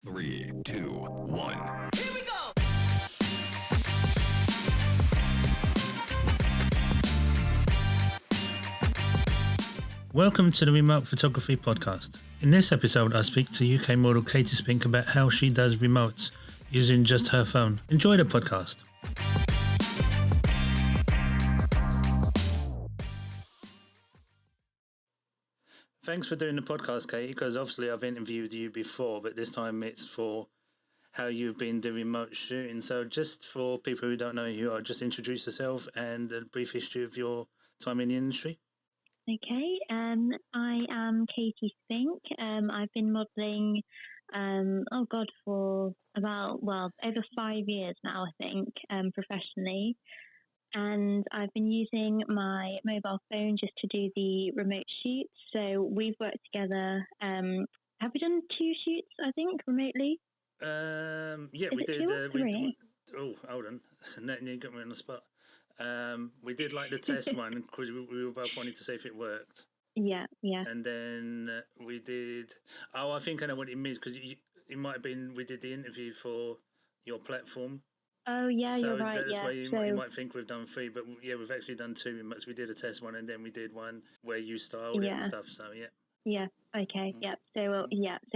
3, 2, 1. Here we go! Welcome to the Remote Photography Podcast. In this episode, I speak to UK model Katey Spink about how she does remotes using just her phone. Enjoy the podcast. Thanks for doing the podcast, Katey, because obviously I've interviewed you before, but this time it's for how you've been doing remote shooting. So just for people who don't know who you are, just introduce yourself and a brief history of your time in the industry. Okay, I am Katey Spink. I've been modelling, for about, over 5 years now, I think, professionally. And I've been using my mobile phone just to do the remote shoots. So we've worked together. Have we done 2 shoots, I think, remotely? Yeah, we did. Oh, hold on. You got me on the spot. We did like the test one because we were both wanting to see if it worked. Yeah. And then we did. Oh, I think I know what it means because it might have been we did the interview for your platform. Oh yeah, so you're right. That's yeah. why you might think we've done 3, but yeah, we've actually done 2 remotes. We did a test one, and then we did one where you styled it and stuff. So yeah. Yeah. Okay. Yeah. So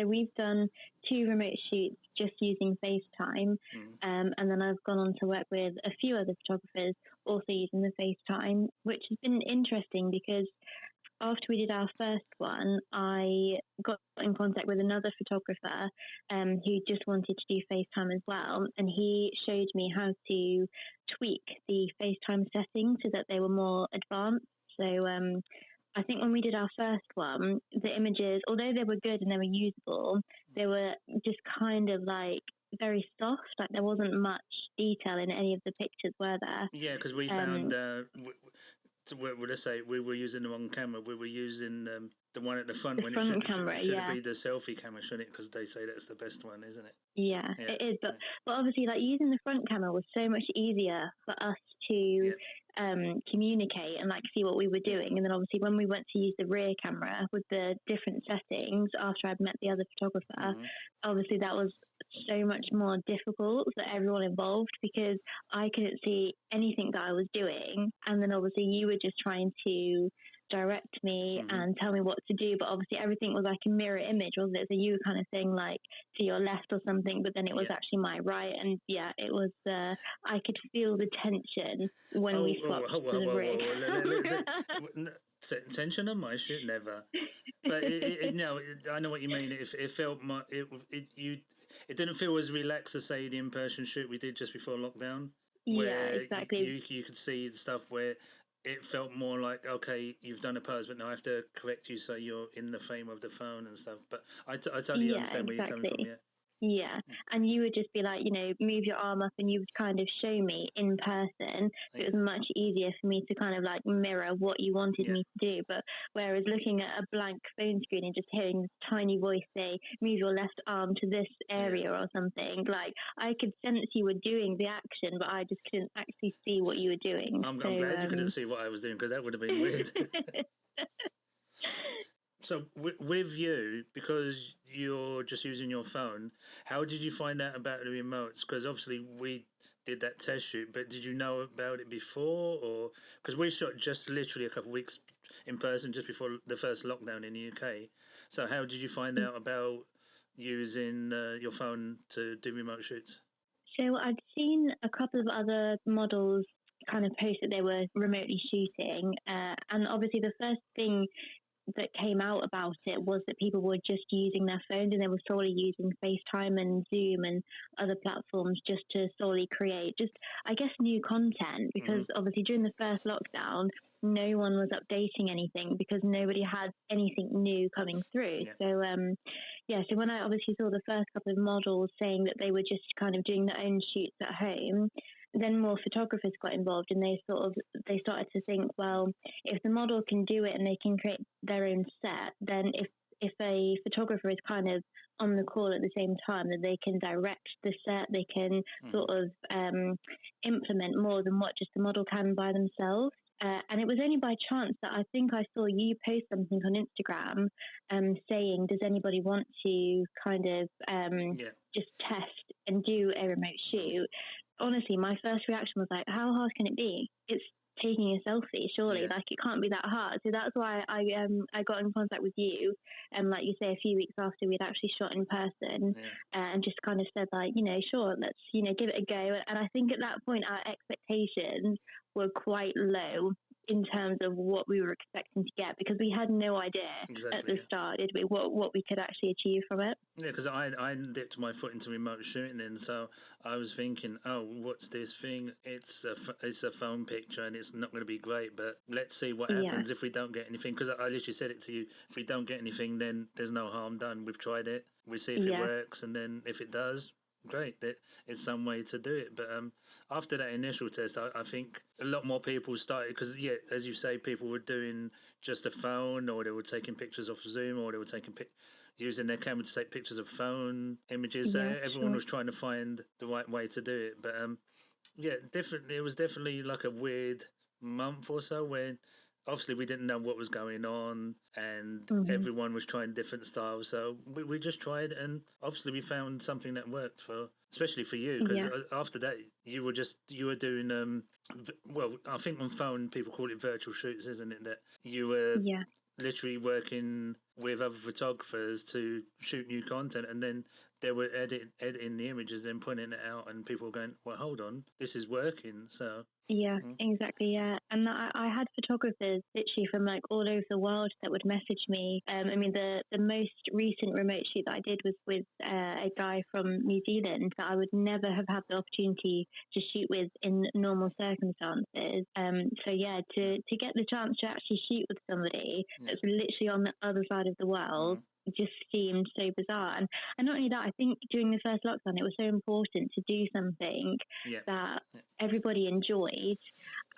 we've done 2 remote shoots just using FaceTime, and then I've gone on to work with a few other photographers also using the FaceTime, which has been interesting because after we did our first one, I got in contact with another photographer who just wanted to do FaceTime as well, and he showed me how to tweak the FaceTime settings so that they were more advanced. So I think when we did our first one, the images, although they were good and they were usable, they were just kind of like very soft. Like there wasn't much detail in any of the pictures, were there? Yeah, because we found, let's say we were using the wrong camera. We were using the one at the front when it should be the selfie camera, shouldn't it? Because they say that's the best one, isn't it? Yeah, it is. But obviously, like using the front camera was so much easier for us to communicate and like see what we were doing. And then obviously when we went to use the rear camera with the different settings after I'd met the other photographer, obviously that was so much more difficult for everyone involved because I couldn't see anything that I was doing. And then obviously you were just trying to direct me and tell me what to do, but obviously everything was like a mirror image, wasn't it? So you were kind of saying like to your left or something, but then it was actually my right, and it was I could feel the tension when we swapped to the rear. Tension on my shit, never. But no, I know what you mean. It felt it didn't feel as relaxed as say the in-person shoot we did just before lockdown. Where exactly. You could see the stuff where it felt more like, okay, you've done a pose, but now I have to correct you so you're in the frame of the phone and stuff. But I totally understand where you're coming from, Yeah, and you would just be like, move your arm up and you would kind of show me in person. So it was much easier for me to kind of like mirror what you wanted me to do. But whereas looking at a blank phone screen and just hearing this tiny voice say, move your left arm to this area or something, like I could sense you were doing the action, but I just couldn't actually see what you were doing. I'm glad you couldn't see what I was doing because that would have been weird. So with you, because you're just using your phone, how did you find out about the remotes? Because obviously we did that test shoot, but did you know about it before? Or because we shot just literally a couple of weeks in person just before the first lockdown in the UK. So how did you find out about using your phone to do remote shoots? So I'd seen a couple of other models kind of post that they were remotely shooting. And obviously the first thing that came out about it was that people were just using their phones and they were solely using FaceTime and Zoom and other platforms just to solely create new content, because obviously during the first lockdown no one was updating anything because nobody had anything new coming through. So when I obviously saw the first couple of models saying that they were just kind of doing their own shoots at home, then more photographers got involved and they started to think, well, if the model can do it and they can create their own set, then if a photographer is kind of on the call at the same time, that they can direct the set, they can sort of implement more than what just the model can by themselves. And it was only by chance that I think I saw you post something on Instagram saying, does anybody want to kind of just test and do a remote shoot? Honestly, my first reaction was like, how hard can it be? It's taking a selfie, surely. Like, it can't be that hard. So that's why I got in contact with you, and like you say, a few weeks after we'd actually shot in person, and just kind of said, like, sure, let's give it a go. And I think at that point our expectations were quite low in terms of what we were expecting to get, because we had no idea at the start, did we, what we could actually achieve from it. Yeah, because I dipped my foot into remote shooting, and so I was thinking, oh, what's this thing? It's a phone picture, and it's not going to be great, but let's see what happens if we don't get anything. Because I literally said it to you, if we don't get anything, then there's no harm done. We've tried it. We see if it works, and then if it does, great. It's some way to do it. But after that initial test, I think a lot more people started, because, as you say, people were doing just a phone, or they were taking pictures off Zoom, or they were taking using their camera to take pictures of phone images. So everyone was trying to find the right way to do it. But definitely, it was definitely like a weird month or so when obviously we didn't know what was going on, and everyone was trying different styles. So we just tried, and obviously we found something that worked especially for you, because after that you were doing well, I think on phone people call it virtual shoots, isn't it? That you were literally working with other photographers to shoot new content, and then they were editing the images, then putting it out, and people were going, well, hold on, this is working. So exactly. And I had photographers literally from like all over the world that would message me. I mean, the most recent remote shoot that I did was with a guy from New Zealand that I would never have had the opportunity to shoot with in normal circumstances. So to get the chance to actually shoot with somebody that's literally on the other side of the world just seemed so bizarre. And not only that, I think during the first lockdown it was so important to do something that everybody enjoyed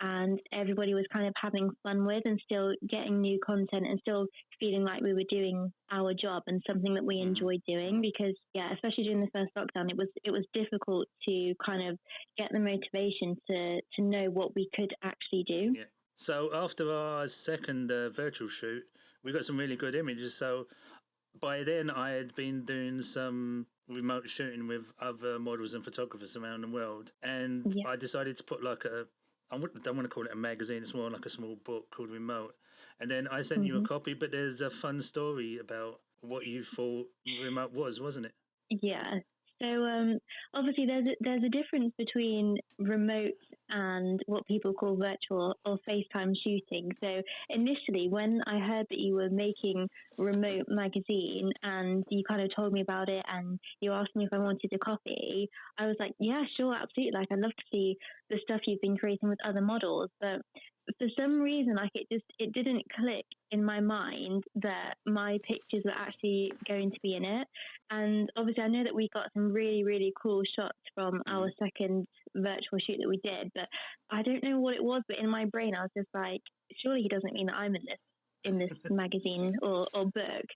and everybody was kind of having fun with, and still getting new content and still feeling like we were doing our job and something that we enjoyed doing. Because especially during the first lockdown, it was difficult to kind of get the motivation to know what we could actually do. So after our second virtual shoot, we got some really good images. So by then I had been doing some remote shooting with other models and photographers around the world, and I decided to put like I don't want to call it a magazine, it's more like a small book called Remote. And then I sent you a copy, but there's a fun story about what you thought Remote was, wasn't it? Yeah. So obviously there's a difference between remote and what people call virtual or FaceTime shooting. So initially, when I heard that you were making Remote magazine and you kind of told me about it and you asked me if I wanted a copy, I was like, yeah, sure, absolutely. Like, I'd love to see the stuff you've been creating with other models. But for some reason, like, it didn't click in my mind that my pictures were actually going to be in it. And obviously I know that we got some really, really cool shots from our second virtual shoot that we did, but I don't know what it was, but in my brain I was just like, surely he doesn't mean that I'm in this magazine or book.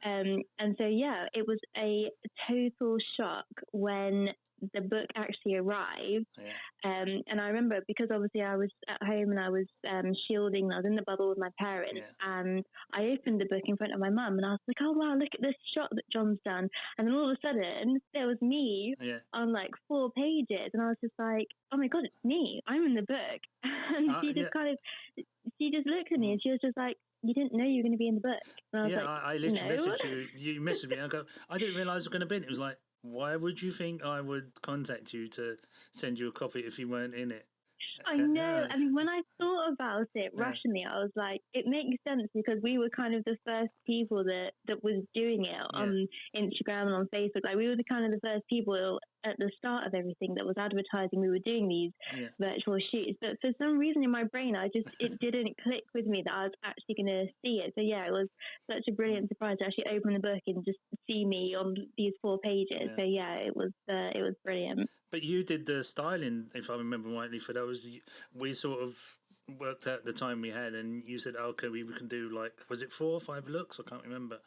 And so it was a total shock when the book actually arrived. And I remember, because obviously I was at home and I was shielding, I was in the bubble with my parents, and I opened the book in front of my mum and I was like, oh wow, look at this shot that John's done. And then all of a sudden there was me on like 4 pages, and I was just like, oh my god, it's me, I'm in the book. And she just looked at me and she was just like, you didn't know you were going to be in the book? And I was like, I literally messaged you. You messaged me. I go, I didn't realise I was going to be in it. It was like, why would you think I would contact you to send you a copy if you weren't in it? I know. I mean, when I thought about it rationally, I was like, it makes sense, because we were kind of the first people that was doing it on Instagram and on Facebook. Like, we were the kind of the first people at the start of everything that was advertising we were doing these virtual shoots. But for some reason in my brain, it didn't click with me that I was actually going to see it. So it was such a brilliant surprise to actually open the book and just see me on these 4 pages. So it was brilliant. But you did the styling, if I remember rightly, for those. We sort of worked out the time we had, and you said, okay, we can do, like, was it 4 or 5 looks? I can't remember.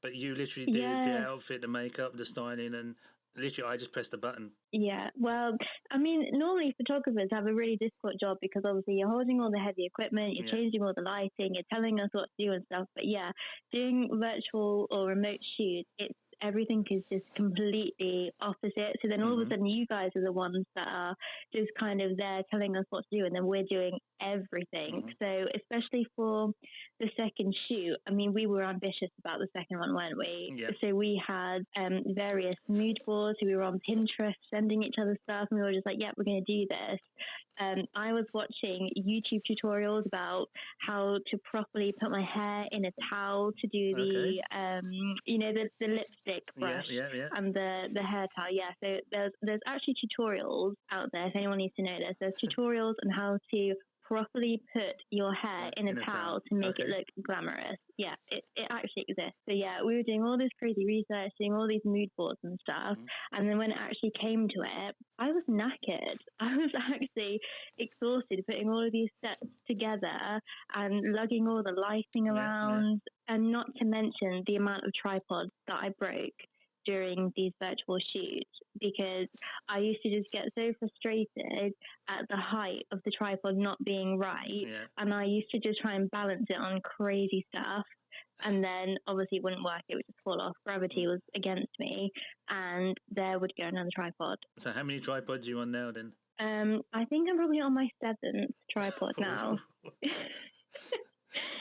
But you literally did the outfit, the makeup, the styling, and literally, I just pressed the button. Yeah, well, I mean, normally photographers have a really difficult job because obviously you're holding all the heavy equipment, you're changing all the lighting, you're telling us what to do and stuff. But yeah, doing virtual or remote shoots, everything is just completely opposite. So then all of a sudden you guys are the ones that are just kind of there telling us what to do, and then we're doing everything. So especially for the second shoot, I mean, we were ambitious about the second one, weren't we? Yeah. So we had various mood boards. We were on Pinterest sending each other stuff, and we were just like, yeah, we're going to do this. I was watching YouTube tutorials about how to properly put my hair in a towel to do the, the lipstick brush and the hair towel. Yeah, so there's actually tutorials out there if anyone needs to know this. There's tutorials on how to properly put your hair in a towel to make it look glamorous. Yeah, it actually exists. So yeah, we were doing all this crazy research, doing all these mood boards and stuff. And then when it actually came to it, I was knackered. I was actually exhausted putting all of these steps together and lugging all the lighting around, and not to mention the amount of tripods that I broke during these virtual shoots, because I used to just get so frustrated at the height of the tripod not being right, and I used to just try and balance it on crazy stuff, and then obviously it wouldn't work, it would just fall off. Gravity was against me, and there would go another tripod. So how many tripods are you on now then? I think I'm probably on my 7th tripod now.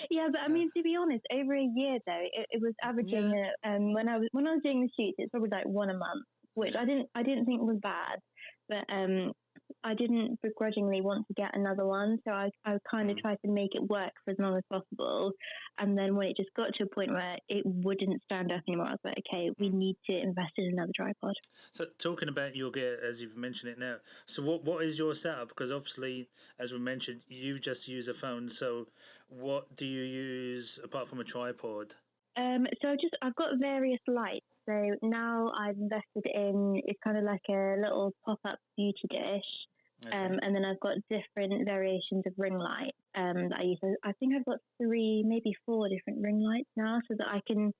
Yeah, but I mean, to be honest, over a year though, it was averaging. When I was doing the shoots, it's probably like one a month, which I didn't think was bad, but I didn't begrudgingly want to get another one, so I kind of tried to make it work for as long as possible. And then when it just got to a point where it wouldn't stand up anymore, I was like, okay, we need to invest in another tripod. So talking about your gear, as you've mentioned it now, so what is your setup? Because obviously, as we mentioned, you just use a phone. So what do you use apart from a tripod? So I've got various lights. So now I've invested in, it's kind of like a little pop-up beauty dish. And then I've got different variations of ring lights that I use. I think I've got 3, maybe 4 different ring lights now, so that I can,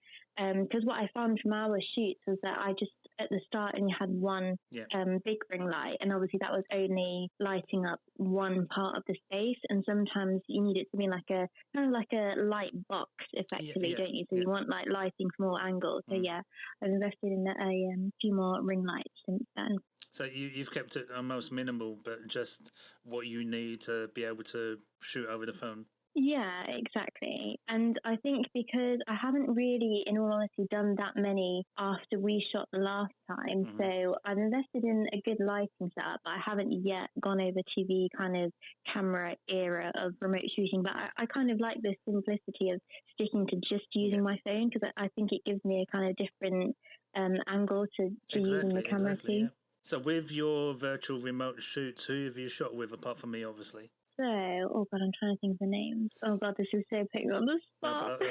because what I found from our shoots was that I just, at the start, only had one big ring light, and obviously that was only lighting up one part of the space, and sometimes you need it to be like a kind of like a light box, effectively, don't you? So you want like lighting from all angles. So yeah, I've invested in a few more ring lights since then. So you've kept it almost minimal, but just what you need to be able to shoot over the phone. Yeah, exactly. And I think because I haven't really, in all honesty, done that many after we shot the last time, so I've invested in a good lighting setup, but I haven't yet gone over to the kind of camera era of remote shooting. But I kind of like the simplicity of sticking to just using my phone, because I think it gives me a kind of different angle to using the camera too. Yeah. So with your virtual remote shoots, who have you shot with apart from me, obviously? So, oh God, I'm trying to think of the names. Oh God, this is so putting me on the spot.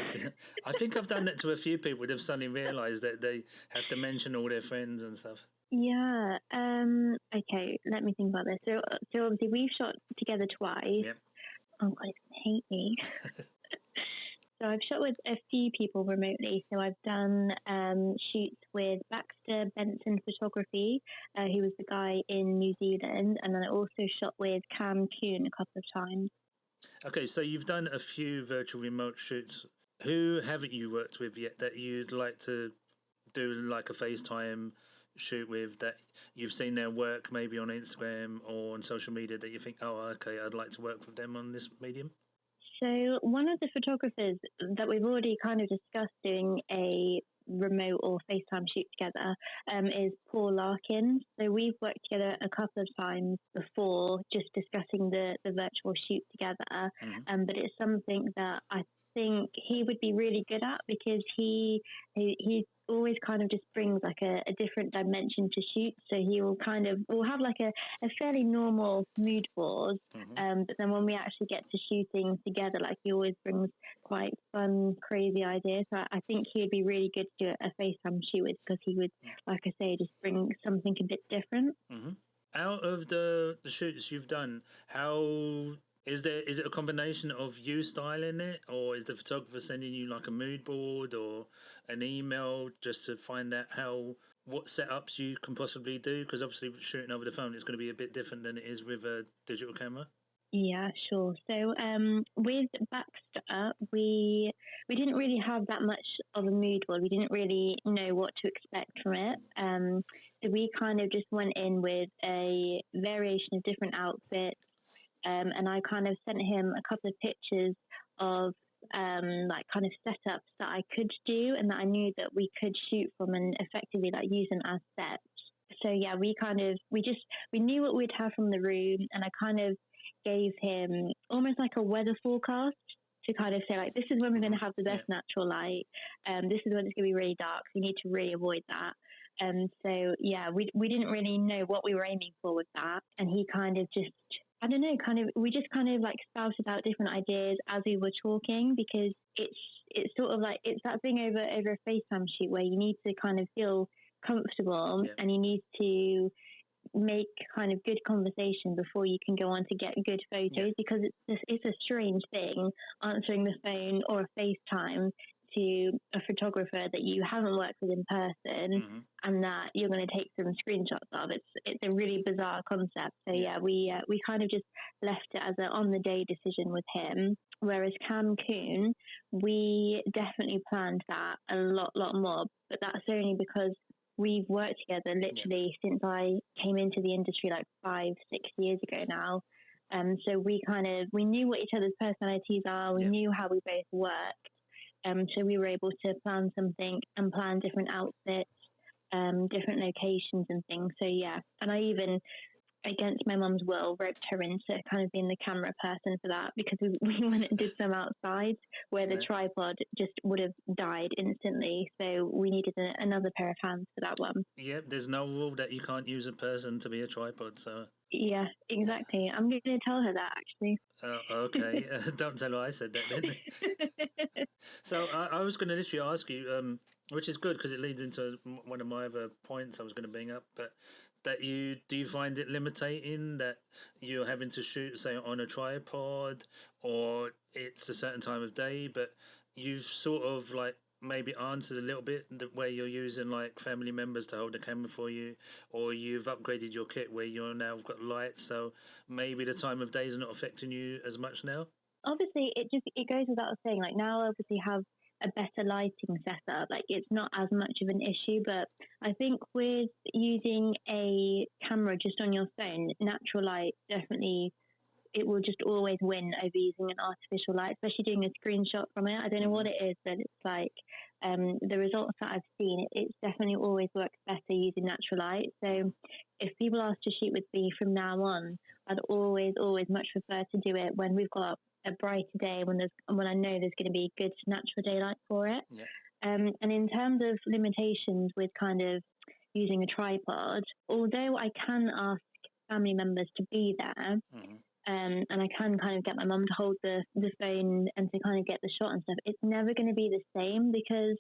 I think I've done that to a few people. They've suddenly realised that they have to mention all their friends and stuff. Yeah. Okay, let me think about this. So obviously we've shot together twice. Yep. Oh God, it's gonna hate me. So I've shot with a few people remotely. So I've done shoots with Baxter Benson Photography, who was the guy in New Zealand, and then I also shot with Cam Kuhn a couple of times. Okay, so you've done a few virtual remote shoots. Who haven't you worked with yet that you'd like to do like a FaceTime shoot with, that you've seen their work maybe on Instagram or on social media that you think, oh, okay, I'd like to work with them on this medium? So one of the photographers that we've already kind of discussed doing a remote or FaceTime shoot together is Paul Larkin. So we've worked together a couple of times before, just discussing the virtual shoot together. But it's something that I think he would be really good at, because he always kind of just brings like a different dimension to shoot. So we'll have like a fairly normal mood board, but then when we actually get to shooting together, like he always brings quite fun, crazy ideas. So I think he would be really good to do a FaceTime shoot with, because he would, like I say, just bring something a bit different. Out of the shoots you've done, how is it a combination of you styling it, or is the photographer sending you like a mood board or an email just to find out how what setups you can possibly do? Because obviously shooting over the phone is going to be a bit different than it is with a digital camera. Yeah, sure. So with Baxter, we didn't really have that much of a mood board. We didn't really know what to expect from it. So we kind of just went in with a variation of different outfits, and I kind of sent him a couple of pictures of like kind of setups that I could do and that I knew that we could shoot from and effectively like use them as sets. So yeah, we knew what we'd have from the room, and I kind of gave him almost like a weather forecast to kind of say like, this is when we're going to have the best natural light. This is when it's going to be really dark. So you need to really avoid that. So yeah, we didn't really know what we were aiming for with that, and he kind of just, I don't know, we just kind of like spouted out different ideas as we were talking, because it's sort of like, it's that thing over a FaceTime shoot where you need to kind of feel comfortable, and you need to make kind of good conversation before you can go on to get good photos, because it's a strange thing answering the phone or a FaceTime to a photographer that you haven't worked with in person, and that you're going to take some screenshots of. It's a really bizarre concept. So we kind of just left it as an on the day decision with him. Whereas Cancun, we definitely planned that a lot more, but that's only because we've worked together literally since I came into the industry like 5-6 years ago now. So we knew what each other's personalities are. We knew how we both worked. So we were able to plan something and plan different outfits, different locations and things. So yeah, and I even, against my mum's will, roped her into kind of being the camera person for that, because we went and did some outside where the tripod just would have died instantly. So we needed another pair of hands for that one. Yep, there's no rule that you can't use a person to be a tripod, so... Yeah, exactly. I'm going to tell her that, actually. Okay. Don't tell her I said that then. So I was going to literally ask you, which is good because it leads into one of my other points I was going to bring up, but do you find it limiting that you're having to shoot, say, on a tripod, or it's a certain time of day, but you've sort of like maybe answered a little bit where you're using like family members to hold the camera for you, or you've upgraded your kit where you're now got lights, so maybe the time of day is not affecting you as much now? Obviously, it goes without saying, like now I obviously have a better lighting setup, like it's not as much of an issue. But I think with using a camera just on your phone, natural light definitely, it will just always win over using an artificial light, especially doing a screenshot from it. I don't know what it is, but it's like the results that I've seen, it's definitely always works better using natural light. So if people ask to shoot with me from now on, I'd always much prefer to do it when we've got a brighter day, when I know there's going to be good natural daylight for it. And in terms of limitations with kind of using a tripod, although I can ask family members to be there, and I can kind of get my mum to hold the phone and to kind of get the shot and stuff, it's never going to be the same, because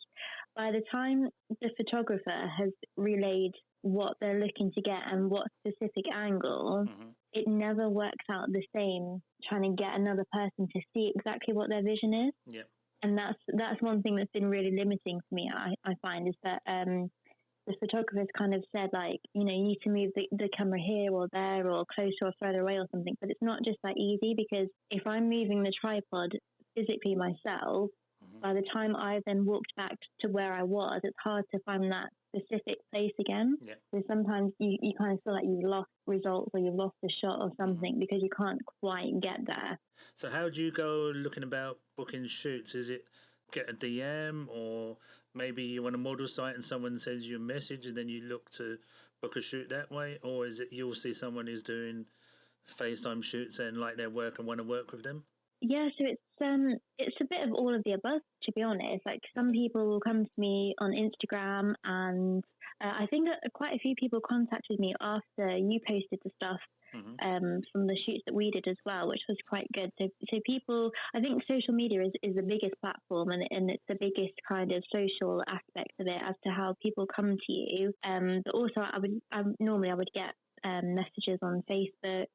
by the time the photographer has relayed what they're looking to get and what specific angle, it never works out the same trying to get another person to see exactly what their vision is. And that's one thing that's been really limiting for me, I find, is that the photographers kind of said, like, you know, you need to move the camera here or there or closer or further away or something. But it's not just that easy, because if I'm moving the tripod physically myself, by the time I've then walked back to where I was, it's hard to find that specific place again. So sometimes you kind of feel like you've lost results or you've lost a shot or something because you can't quite get there. So how do you go looking about booking shoots? Is it get a DM, or maybe you're on a model site and someone sends you a message and then you look to book a shoot that way? Or is it you'll see someone who's doing FaceTime shoots and like their work and want to work with them? Yeah, so it's a bit of all of the above, to be honest. Like some people will come to me on Instagram, and I think that quite a few people contacted me after you posted the stuff from the shoots that we did as well, which was quite good. So people, I think social media is the biggest platform, and it's the biggest kind of social aspect of it as to how people come to you. But also, I would get messages on Facebook,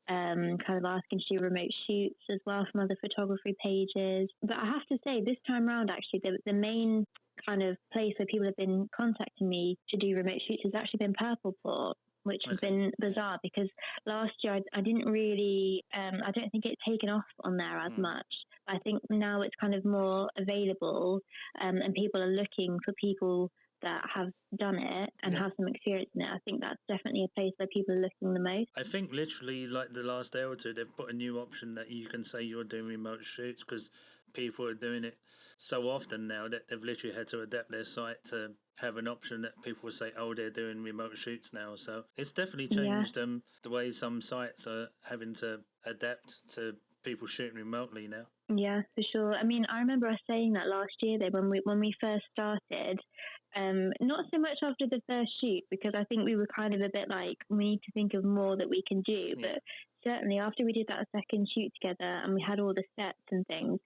kind of asking to do remote shoots as well from other photography pages. But I have to say, this time around, actually, the main kind of place where people have been contacting me to do remote shoots has actually been Purpleport, which has been bizarre because last year I didn't really, I don't think it's taken off on there as much. I think now it's kind of more available, and people are looking for people that have done it and have some experience in it. I think that's definitely a place where people are looking the most. I think literally like the last day or two, they've put a new option that you can say you're doing remote shoots because people are doing it so often now that they've literally had to adapt their site to have an option that people will say, oh, they're doing remote shoots now. So it's definitely changed the way some sites are having to adapt to people shooting remotely now. Yeah, for sure. I mean, I remember us saying that last year though when we first started. Not so much after the first shoot because I think we were kind of a bit like we need to think of more that we can do. But certainly after we did that second shoot together and we had all the sets and things,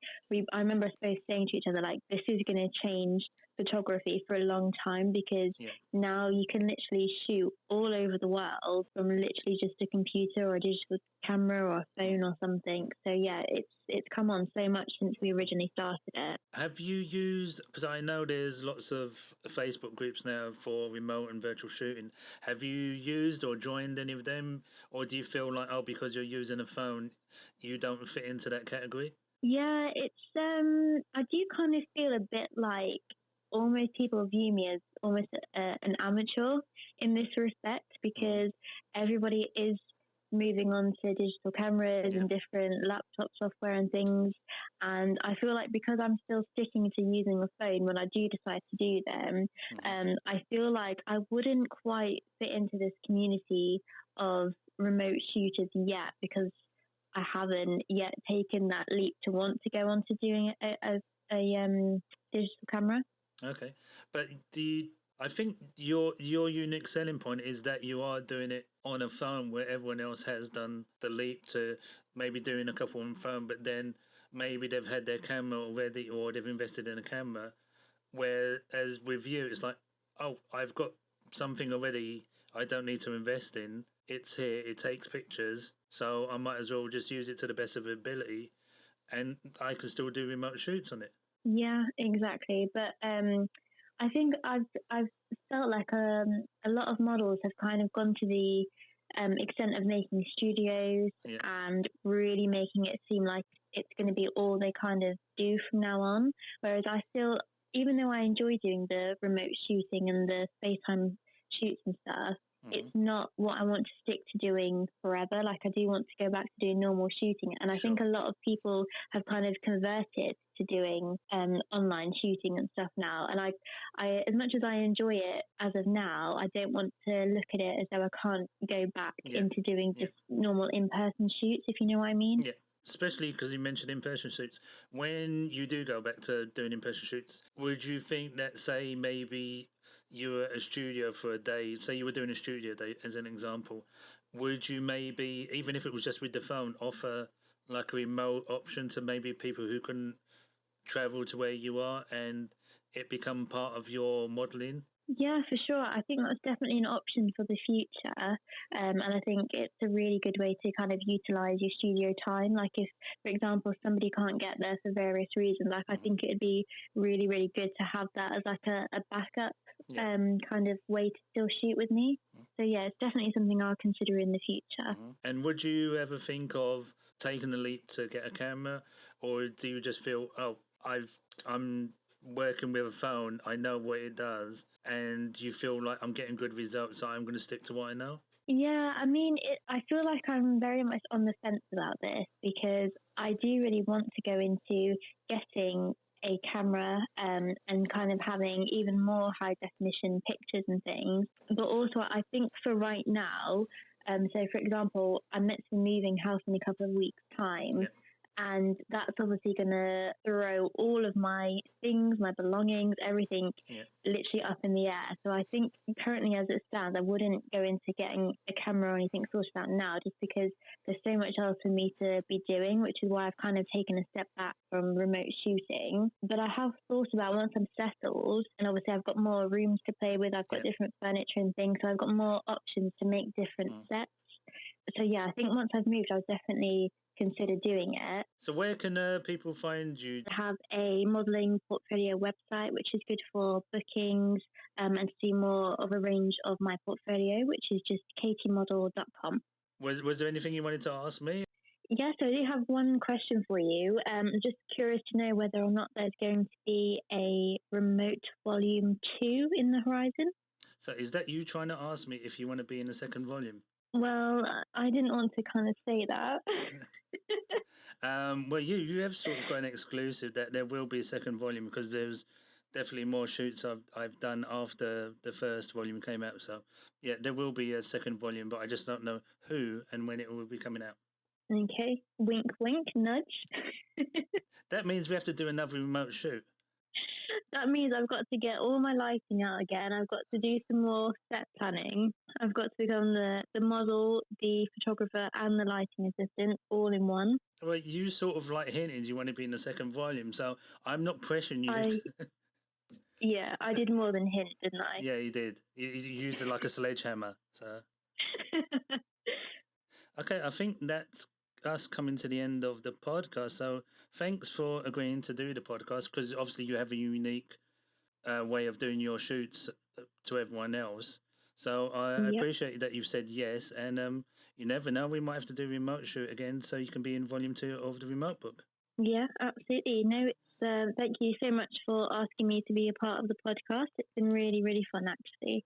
I remember us both saying to each other like, this is going to change photography for a long time because now you can literally shoot all over the world from literally just a computer or a digital camera or a phone or something. So yeah, it's come on so much since we originally started it. Have you used, because I know there's lots of Facebook groups now for remote and virtual shooting, have you used or joined any of them, or do you feel like, oh, because you're using a phone you don't fit into that category? Yeah, it's I do kind of feel a bit like almost people view me as almost an amateur in this respect because everybody is moving on to digital cameras and different laptop software and things. And I feel like because I'm still sticking to using a phone when I do decide to do them, I feel like I wouldn't quite fit into this community of remote shooters yet because I haven't yet taken that leap to want to go on to doing a digital camera. Okay, but I think your unique selling point is that you are doing it on a phone where everyone else has done the leap to maybe doing a couple on phone, but then maybe they've had their camera already or they've invested in a camera. Whereas with you, it's like, oh, I've got something already I don't need to invest in. It's here, it takes pictures, so I might as well just use it to the best of ability and I can still do remote shoots on it. Yeah, exactly. But I think I've felt like a lot of models have kind of gone to the extent of making studios and really making it seem like it's going to be all they kind of do from now on. Whereas I still, even though I enjoy doing the remote shooting and the FaceTime shoots and stuff, it's not what I want to stick to doing forever. Like I do want to go back to doing normal shooting. And I think a lot of people have kind of converted to doing online shooting and stuff now. And I as much as I enjoy it as of now, I don't want to look at it as though I can't go back into doing just normal in-person shoots, if you know what I mean. Yeah. Especially because you mentioned in-person shoots. When you do go back to doing in-person shoots, would you think that, say, maybe you were at a studio for a day, say you were doing a studio day as an example, would you maybe, even if it was just with the phone, offer like a remote option to maybe people who couldn't travel to where you are and it become part of your modelling? Yeah, for sure. I think that's definitely an option for the future. And I think it's a really good way to kind of utilize your studio time. Like if, for example, somebody can't get there for various reasons, like I think it'd be really, really good to have that as like a backup kind of way to still shoot with me. So yeah, it's definitely something I'll consider in the future. And would you ever think of taking the leap to get a camera, or do you just feel, oh, I'm working with a phone, I know what it does, and you feel like I'm getting good results, so I'm going to stick to what I know? Yeah, I mean, I feel like I'm very much on the fence about this because I do really want to go into getting a camera and kind of having even more high definition pictures and things. But also, I think for right now, so for example, I'm meant to be moving house in a couple of weeks' time. Yeah. And that's obviously going to throw all of my things, my belongings, everything literally up in the air. So I think currently as it stands, I wouldn't go into getting a camera or anything sorted out now just because there's so much else for me to be doing, which is why I've kind of taken a step back from remote shooting. But I have thought about once I'm settled, and obviously I've got more rooms to play with, I've got different furniture and things, so I've got more options to make different sets. So yeah, I think once I've moved, I'll definitely consider doing it. So where can people find you? I have a modelling portfolio website, which is good for bookings and see more of a range of my portfolio, which is just kateymodel.com. Was there anything you wanted to ask me? Yes, I do have one question for you. I'm just curious to know whether or not there's going to be a remote volume 2 in the horizon. So is that you trying to ask me if you want to be in the second volume? Well, I didn't want to kind of say that. Well, you have sort of got an exclusive that there will be a second volume because there's definitely more shoots I've done after the first volume came out. So yeah, there will be a second volume, but I just don't know who and when it will be coming out. Okay, wink, wink, nudge. That means we have to do another remote shoot. That means I've got to get all my lighting out again. I've got to do some more set planning. I've got to become the model, the photographer, and the lighting assistant all in one. Well, you sort of like hinted you want to be in the second volume, so I'm not pressuring you. Yeah, I did more than hint, didn't I? Yeah, you did. You used it like a sledgehammer. So okay, I think that's us coming to the end of the podcast. So thanks for agreeing to do the podcast because obviously you have a unique way of doing your shoots to everyone else. So I appreciate that you've said yes, and you never know, we might have to do a remote shoot again so you can be in volume 2 of the remote book. Yeah, absolutely. No, it's thank you so much for asking me to be a part of the podcast. It's been really, really fun, actually.